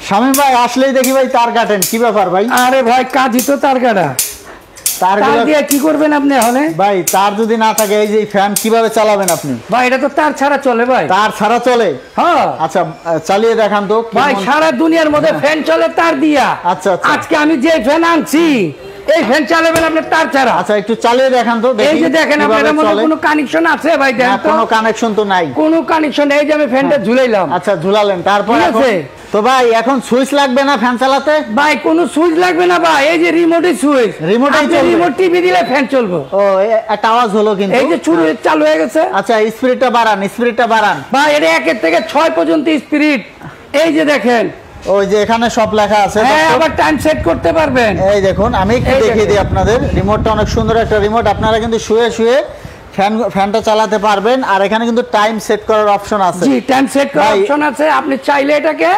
শামীম ভাই আসলেই দেখি ভাই তার কাটেন, কি ব্যাপার ভাই? আরে ভাই কাজই তো তার কাটা, তার দিয়ে কি করবেন আপনি? হলে ভাই তার যদি না থাকে এই যে ফ্যান কিভাবে চালাবেন আপনি? ভাই এটা তো তার ছাড়া চলে ভাই। তার ছাড়া চলে? হ্যাঁ। আচ্ছা চালিয়ে দেখান তো ভাই। সারা দুনিয়ার মধ্যে ফ্যান চলে তার দিয়া। আচ্ছা আচ্ছা। আজকে আমি যে ফ্যান আনছি এই ফ্যান চালাবেন আপনি তার ছাড়া। আচ্ছা একটু চালিয়ে দেখান তো। এই যে দেখেন আপনার মধ্যে কোনো কানেকশন আছে ভাই? দেখেন তো। কোনো কানেকশন তো নাই। কোনো কানেকশন। এই যে আমি ফ্যানটা ঝুলাইলাম। আচ্ছা ঝুলালেন, তারপর আছে তো ভাই এখন সুইচ লাগবে না ফ্যান চালাতে? ভাই কোনো সুইচ লাগবে না ভাই, এই যে রিমোটই সুইচ। রিমোট টিপে দিলে ফ্যান চলবে। ও একটা আওয়াজ হলো কিন্তু। এই যে চালু হয়ে গেছে। আচ্ছা স্পিডটা বাড়ান ভাই। এটা 1 থেকে 6 পর্যন্ত স্পিড। এই যে দেখেন ওই যে এখানে সব লেখা আছে। হ্যাঁ আবার টাইম সেট করতে পারবেন। এই দেখুন আমি একটু দেখিয়ে দিই আপনাদের। রিমোটটা অনেক সুন্দর একটা রিমোট, আপনারা কিন্তু শুয়ে শুয়ে ফ্যানটা চালাতে পারবেন। আর এখানে কিন্তু টাইম সেট করার অপশন আছে। জি টাইম সেট করার অপশন আছে। আপনি চাইলে এটাকে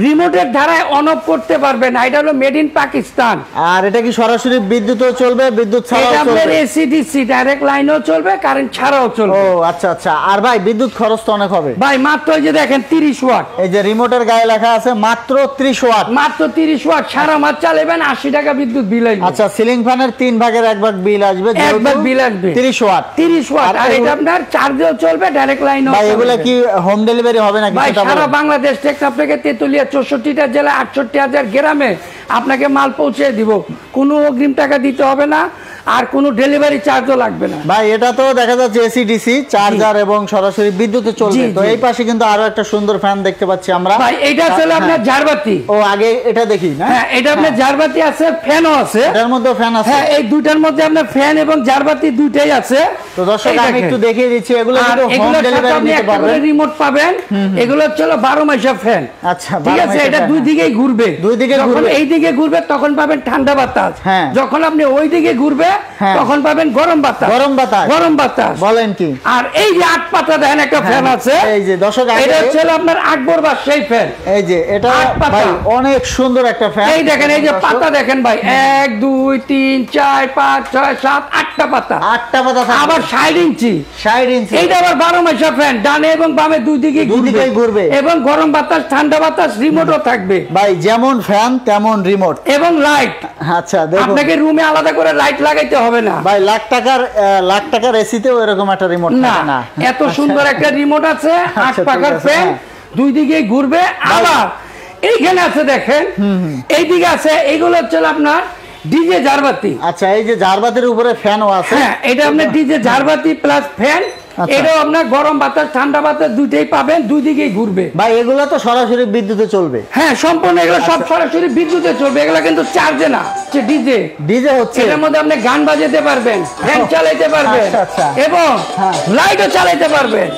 রিমোটের দ্বারাই অন অফ করতে পারবেন। এটা হলো মেড ইন পাকিস্তান। আর এটা কি সরাসরি বিদ্যুৎও চলবে, বিদ্যুৎ ছাড়াও চলবে? এটা এসি ডিসি ডাইরেক্ট লাইনও চলবে, কারেন্ট ছাড়াও চলবে। ও আচ্ছা আচ্ছা। আর ভাই বিদ্যুৎ খরচ তো অনেক হবে ভাই। মাত্র এই যে দেখেন 30 ওয়াট। এই যে রিমোটের গায়ে লেখা আছে মাত্র 30 ওয়াট। মাত্র 30 ওয়াট। সারা মাস চালাবেন 80 টাকা বিদ্যুৎ বিল আসবে। আচ্ছা সিলিং ফ্যানের 3 ভাগের 1 ভাগ বিল আসবে। 1 ভাগ বিল আসবে 30 ওয়াট। 30 ওয়াট। আর এটা আপনার চার্জেও চলবে, ডাইরেক্ট লাইনও। ভাই এগুলা কি হোম ডেলিভারি হবে নাকি? ভাই সারা বাংলাদেশ টেকনাফ থেকে তেতুলিয়া 64টা জেলা 68,000 গ্রামে আপনাকে মাল পৌঁছে দিব। কোনো অগ্রিম টাকা দিতে হবে না, আর কোনো ডেলিভারি চার্জও লাগবে না। ভাই এটা তো দেখা যাচ্ছে এসি ডিসি চার্জার এবং সরাসরি বিদ্যুতে চলবে। তো এই পাশে কিন্তু আরো একটা সুন্দর ফ্যান দেখতে পাচ্ছি আমরা। ভাই এটা ছিল আপনার ঝাড়বাতি। ও আগে এটা দেখি না। হ্যাঁ এটা আপনার ঝাড়বাতি আছে, ফ্যানও আছে। এটার মধ্যে ফ্যান আছে। হ্যাঁ এই দুইটার মধ্যে আপনার ফ্যান এবং ঝাড়বাতি দুইটাই আছে। তো দর্শক আমি একটু দেখিয়ে দিচ্ছি। এগুলো কিন্তু হোম ডেলিভারি নিতে পারবেন। রিমোট পাবেন। এগুলো হলো 12 মাসের ফ্যান। আচ্ছা ঠিক আছে। এটা দুই দিকেই ঘুরবে। যখন এই দিকে ঘুরবে তখন পাবেন ঠান্ডা বাতাস। যখন আপনি ওই দিকে ঘুরবে তখন পাবেন গরম বাতাস। গরম বাতাস বলেন কি? আর এই যে 8 পাতা দেখেন একটা ফ্যান আছে। এই যে দর্শক এটা হচ্ছে আপনার আকবর বাদশাহী ফ্যান। এই যে এটা ভাই অনেক সুন্দর একটা ফ্যান। এই দেখেন এই যে পাতা দেখেন ভাই, 1 2 3 4 5 6 7 8টা পাতা। 8টা পাতা আবার 60 ইঞ্চি। এইটা আবার 12 মাসের ফ্যান। ডানে এবং বামে দুই দিকেই ঘুরবে এবং গরম বাতাস ঠান্ডা বাতাস রিমোটও থাকবে। ভাই যেমন ফ্যান তেমন রিমোট এবং লাইট। আচ্ছা দেখুন আপনাকে রুমে আলাদা করে লাইট লাগাইতে হবে না ভাই। লাখ টাকার এসিতেও এরকম একটা রিমোট থাকে না। এত সুন্দর একটা রিমোট আছে। 8 পাখার ফ্যান, দুই দিকেই ঘুরবে। আবার এইখানে আছে দেখেন, এইদিকে আছে। এইগুলো হচ্ছে আপনার ডিজে ঝাড়বাতি। আচ্ছা এই যে ঝাড়বাতির উপরে ফ্যানও আছে। হ্যাঁ এটা আপনার ডিজে ঝাড়বাতি প্লাস ফ্যান। এটাও আপনার গরম বাতাস ঠান্ডা বাতাস দুইটাই পাবেন, দুই দিকেই ঘুরবে। ভাই এগুলো তো সরাসরি বিদ্যুতে চলবে। হ্যাঁ সম্পূর্ণ এগুলো সব সরাসরি বিদ্যুতে চলবে। এগুলো কিন্তু চার্জে না, ডিজে হচ্ছে। এর মধ্যে আপনি গান বাজাতে পারবেন, ফ্যান চালাতে পারবেন এবং লাইটও চালাতে পারবেন।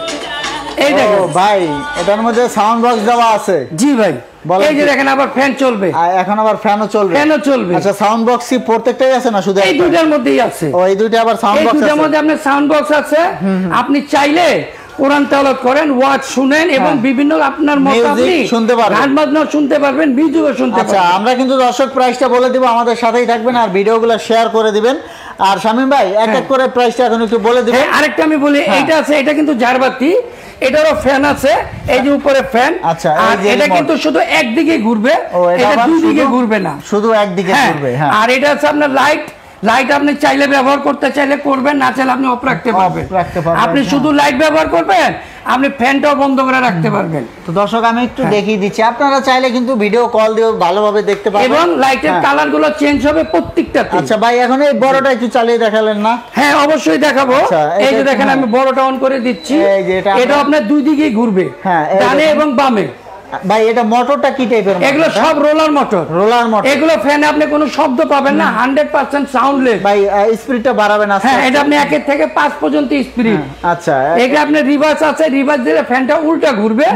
এই দেখো ভাই এটার মধ্যে সাউন্ড বক্স দেওয়া আছে। জি ভাই এই যে দেখেন আবার ফ্যান চলবে। এখন আবার ফ্যানও চলবে। আচ্ছা সাউন্ড বক্স কি প্রত্যেকটাই আছে না শুধু এই দুইটার মধ্যেই আছে? ও এই দুইটা আবার সাউন্ড বক্স আছে। এই দুইটার মধ্যে আপনার সাউন্ড বক্স আছে। আপনি চাইলে কোরআন তেলাওয়াত করেন, ওয়াজ শুনেন এবং বিভিন্ন আপনার মত আপনি শুনতে পারবেন, গান বাজনা শুনতে পারবেন, মিউজিকও শুনতে পারবেন। আচ্ছা আমরা কিন্তু দর্শক প্রাইসটা বলে দিব, আমাদের সাথেই থাকবেন আর ভিডিওগুলো শেয়ার করে দিবেন। আর শামীম ভাই এক এক করে প্রাইসটা এখন একটু বলে দিবেন। আরেকটা আমি বলি, এইটা আছে, এটা কিন্তু ঝাড়বাতি, এটারও ফ্যান আছে। এই যে উপরে ফ্যান। আচ্ছা আর এটা কিন্তু শুধু একদিকে ঘুরবে, এটা দুই দিকে ঘুরবে না, শুধু একদিকে ঘুরবে। আর এটা আছে আপনার লাইট আপনি চাইলে ব্যবহার করতে চাইলে করবেন, না চাইলে আপনি অফ রাখতে পারবেন। আপনি শুধু লাইট ব্যবহার করবেন, আপনি ফ্যানটাও বন্ধ করে রাখতে পারবেন। তো দর্শক আমি একটু দেখিয়ে দিচ্ছি, আপনারা চাইলে কিন্তু ভিডিও কল দিয়ে ভালোভাবে দেখতে পারবেন এবং লাইটের কালার গুলো চেঞ্জ হবে প্রত্যেকটাতে। আচ্ছা ভাই এখন এই বড়টা একটু চালিয়ে দেখালেন না? হ্যাঁ অবশ্যই দেখাবো। এই যে দেখেন আমি বড়টা অন করে দিচ্ছি। এটা আপনার দুই দিকেই ঘুরবে, ডানে এবং বামে। ভাই এটা মোটরটা কি টাইপের? এগুলো সব রোলার মোটর। এগুলো ফ্যানে আপনি কোনো শব্দ পাবেন না, 100% সাউন্ডলেস। ভাই স্পিডটা বাড়াবেন না? হ্যাঁ এটা আপনি 1 থেকে 5 পর্যন্ত স্পিড। আচ্ছা এটা আপনি রিভার্স আছে, রিভার্স দিলে ফ্যানটা উল্টা ঘুরবে।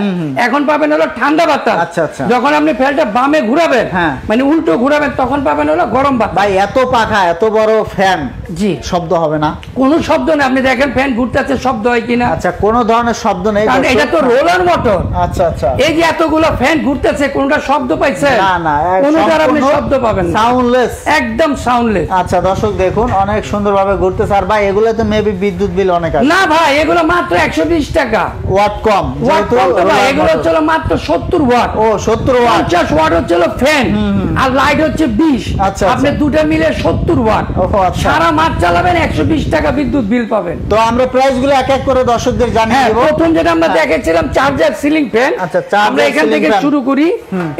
এখন পাবেন হলো ঠান্ডা বাতাস। আচ্ছা আচ্ছা। যখন আপনি ফ্যানটা বামে ঘুরাবেন, মানে উল্টো ঘুরাবেন, তখন পাবেন হলো গরম বাতাস। ভাই এত পাখা এত বড় ফ্যান, জি শব্দ হবে না? কোনো শব্দ নেই। আপনি দেখেন ফ্যান ঘুরতেছে, শব্দ হয় কিনা? আচ্ছা কোনো ধরনের শব্দ নেই, কারণ এটা তো রোলার মোটর। আচ্ছা আচ্ছা। এই যে এত এতগুলো ফ্যান ঘুরতেছে, কোনটা শব্দ পাইছে? না না, কোনটার আপনি শব্দ পাবেন না, সাউন্ডলেস, একদম সাউন্ডলেস। আচ্ছা দর্শক দেখুন অনেক সুন্দরভাবে ঘুরতেছে। আর ভাই এগুলোতে মেবি বিদ্যুৎ বিল অনেক আছে না ভাই, এগুলো মাত্র 120 টাকা, ওয়াট কম, ওয়াট কম তো ভাই, এগুলো হচ্ছে মাত্র 70 ওয়াট। ও 70 ওয়াট, 50 ওয়াট হচ্ছে ফ্যান আর লাইট হচ্ছে 20। আচ্ছা আপনি দুটো মিলে 70 ওয়াট, আচ্ছা সারা মাস চালাবেন 120 টাকা বিদ্যুৎ বিল পাবেন। তো আমরা প্রাইস গুলো এক এক করে দর্শকদের জানিয়ে দেব। প্রথম যেটা আমরা দেখাচ্ছিলাম চার্জার সিলিং ফ্যান, আচ্ছা আমরা এখান থেকে শুরু করি।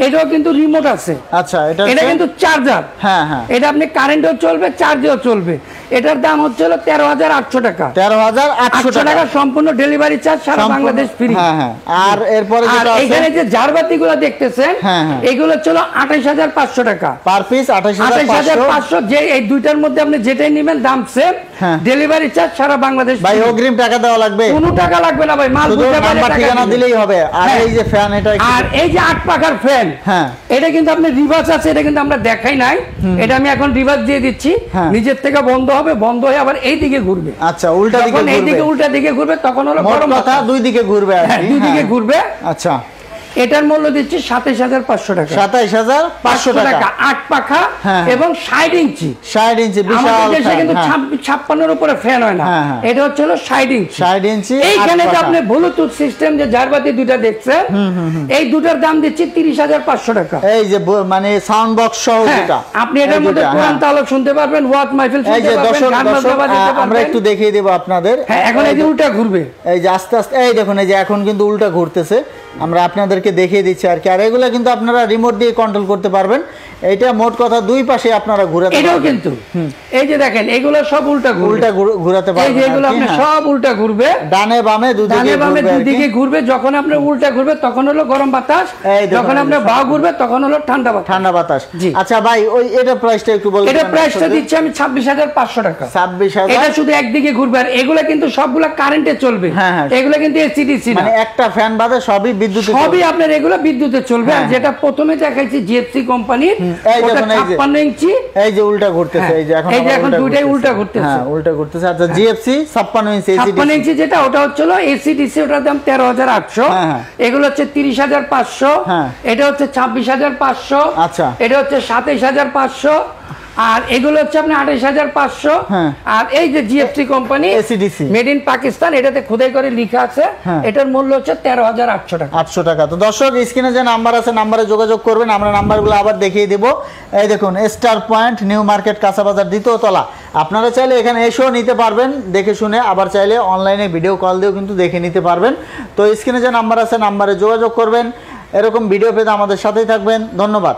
এটাও কিন্তু রিমোট আছে, আচ্ছা এটা কিন্তু চার্জার, হ্যাঁ হ্যাঁ, এটা আপনি কারেন্টও চলবে, চার্জেও চলবে। এটার দাম হচ্ছে 13,800 টাকা, 13,800 টাকা সম্পূর্ণ ডেলিভারি চার্জ, সারা বাংলাদেশ ফ্রি। হ্যাঁ হ্যাঁ। আর এরপরে যেটা আছে এখানে যে ঝাড়বাতি গুলো দেখতেছেন, এগুলো হলো 28,500 টাকা পার পিস, 28,500। যে এই দুইটার মধ্যে আপনি যেটাই নেবেন দাম সেম, ডেলিভারি চার্জ সারা বাংলাদেশ। ভাই অগ্রিম টাকা দেওয়া লাগবে? কোনো টাকা লাগবে না ভাই, মাল বুঝতে পারলে টাকা ঠিকানা দিলেই হবে। আর এই যে ফ্যান, এটা আর এই যে 8 পাখার ফ্যান, হ্যাঁ এটা কিন্তু আপনি রিভার্স আছে, এটা কিন্তু আমরা দেখাই নাই, এটা আমি এখন রিভার্স দিয়ে দিচ্ছি। নিজের থেকে বন্ধ হবে, বন্ধ হয়ে আবার এই দিকে ঘুরবে। আচ্ছা উল্টা দিকে ঘুরবে, এই দিকে উল্টা দিকে ঘুরবে, তখন হলো গরম কথা দুই দিকে ঘুরবে আর কি, দুই দিকে ঘুরবে। আচ্ছা এটার মূল্য দিচ্ছি 27,500 টাকা, 27,500 টাকা, 8 পাখা এবং 60 ইঞ্চি, 60 ইঞ্চি বিশাল ফ্যান, কিন্তু 56 এর উপরে ফ্যান হয় না, এটা হচ্ছে 60 ইঞ্চি, 60 ইঞ্চি। এইখানে যে আপনি ব্লুটুথ সিস্টেম যে ঝাড়বাতি দুইটা দেখছেন, এই দুটার দাম দিচ্ছি 30,500 টাকা। এই যে মানে সাউন্ড বক্স সহ দুটো, আপনি এটার মধ্যে কোরআন তেলাওয়াত শুনতে পারবেন, ওয়াজ মাহফিল শুনতে পারবেন, গান বাজনা বাজাতে পারবেন। আমরা একটু দেখিয়ে দেব আপনাদের। এখন এই যে উল্টা ঘুরবে, এই যে আস্তে আস্তে, এই দেখুন এই যে এখন কিন্তু উল্টা ঘুরতেছে, আমরা আপনাদেরকে দেখিয়ে দিচ্ছি আর কি। আর এগুলো কিন্তু আপনারা রিমোট দিয়ে কন্ট্রোল করতে পারবেন। এইটা মোট কথা দুই পাশে আপনারা ঘোরাতে পারবেন। এটাও কিন্তু এই যে দেখেন এগুলো সব উল্টা ঘোরাতে পারবেন। এই যে এগুলো আপনি সব উল্টা ঘুরবে, ডানে বামে দুদিকে ঘুরবে। যখন আপনি উল্টা ঘুরবে তখন হলো গরম বাতাস, যখন আপনি বাঁ ঘুরবে তখন হলো ঠান্ডা বাতাস। আচ্ছা ভাই ওই এটা প্রাইসটা একটু বলবেন? এটা প্রাইসটা দিচ্ছি আমি 26,500 টাকা। 26,000, এটা শুধু একদিকে ঘুরবে। আর এগুলা কিন্তু সবগুলা কারেন্টে চলবে, এগুলা কিন্তু এসিডিসি না, মানে একটা ফ্যান বাদে সবই বিদ্যুতে, সবই আপনার এগুলো বিদ্যুতে চলবে। আর যেটা প্রথমে দেখাইছি জিএফসি কোম্পানির, ওটা 56 ইঞ্চি, এই যে উল্টা ঘুরতেছে, এই যে এখন দুইটাই উল্টা ঘুরতেছে, হ্যাঁ উল্টা ঘুরতেছে। আচ্ছা জিএফসি 56 ইঞ্চি, 56 ইঞ্চি যেটা, ওটা হচ্ছে এসিডিসি, ওটার দাম 13,800। এগুলো হচ্ছে 30,500, এটা হচ্ছে 26,500, আচ্ছা এটা হচ্ছে 27,500, আর এগুলো হচ্ছে আপনি 28,500। আর এই যে GFT company ACDC made in Pakistan, এটাতে খোদাই করে লেখা আছে, এটার মূল্য হচ্ছে 13,800 টাকা। 800 টাকা। তো দর্শক স্ক্রিনে যে নাম্বার আছে, নাম্বারে যোগাযোগ করবেন, আমরা নাম্বারগুলো আবার দেখিয়ে দেব। এই দেখুন স্টার পয়েন্ট, নিউ মার্কেট, কাঁচাবাজার, দ্বিতীয় তলা। আপনারা চাইলে এখানে এসেও নিতে পারবেন দেখে শুনে, আবার চাইলে অনলাইনে ভিডিও কল দিয়েও কিন্তু দেখে নিতে পারবেন। তো স্ক্রিনে যে নাম্বার আছে, নাম্বারে যোগাযোগ করবেন। এরকম ভিডিও পেতে আমাদের সাথেই থাকবেন। ধন্যবাদ।